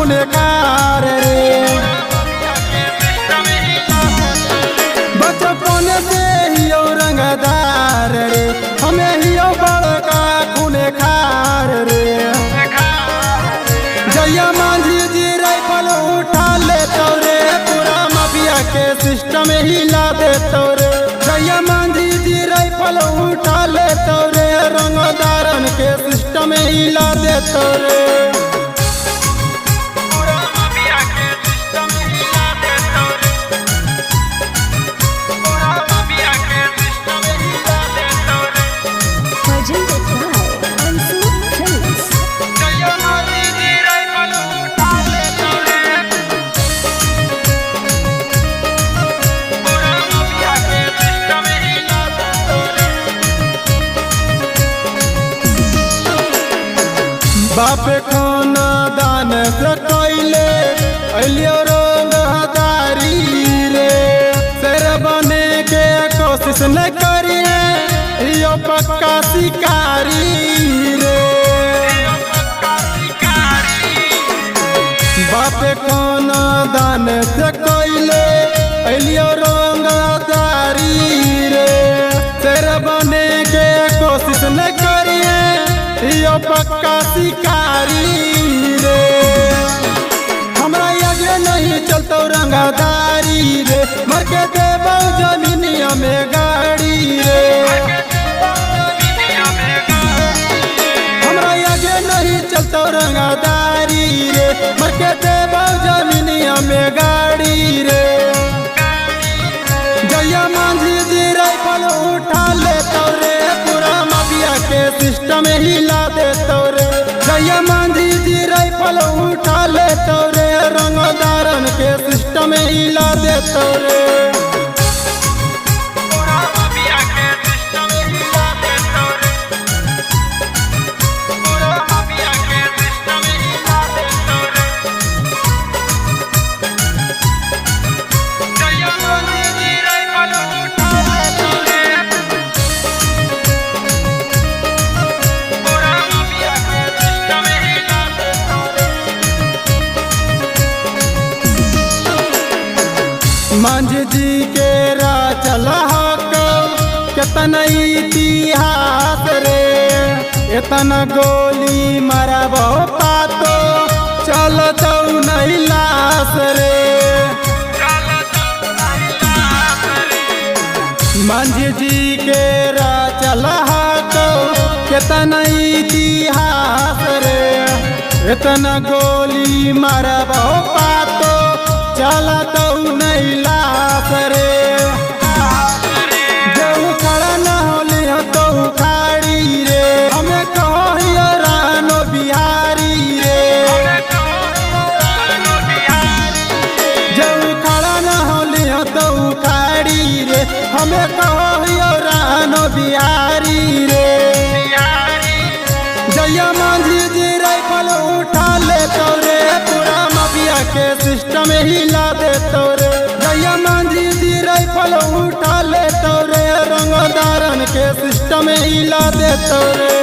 खुनेखार रे। बचपन से ही रंगदार रे, हमें ही बड़का खुनेखार रे। जया मांझी जी राइफल उठा ले तोरे, पूरा माफिया के सिस्टम हिला दे तोरे। जया मांझी जी राइफल उठा ले तोरे, रंगदारन के सिस्टम हिला दे तोरे। बाप खाना दान से कैले अलियो रंगदारी रे। शेर बने के कोशिश न करिए, यो पक्का शिकारी रे। बाप खाना दान से कैले अलियो रंगदारी रे। शेर बने के कोशिश न करिए, यो पक्का शिकारी रे। हमरा आगे नहीं चलतो रंगदारी रे, मर के देबो जमीनिया में गाड़ी रे। हमरा आगे नहीं चलतो रंगदारी रे, मर के देबो जमीनिया में गाड़ी रे। जया मांझी जी राइफल उठा ले तोरे, पूरा माफिया के सिस्टम हिला दे तोरे। जया मांझी जी राइफल उठा ले तोरे, रंगदारन के सिस्टम हिला दे तोरे। मांझी जी के चल केतना इतिहास रे। इतना गोली मारबो पातो चलतो नहीं लाश रे। मांझी जी के चल केतना इतिहास रे। इतना गोली मारबो पातो चलतो नहीं लाश रे। जो खड़ा न होली तो उखाड़ी रे, हमें कहो रानो बिहारी रे। जो खड़ा न होली तो उखाड़ी रे, हमें कहो रानो बिहारी रे। जया मांझी जी राइफल उठा ले तोरे, पूरा माफिया के सिस्टम हिला दे तोरे। जया मांझी जी राइफल उठा ले तोरे, रंगदारन के सिस्टम हिला दे तोरे।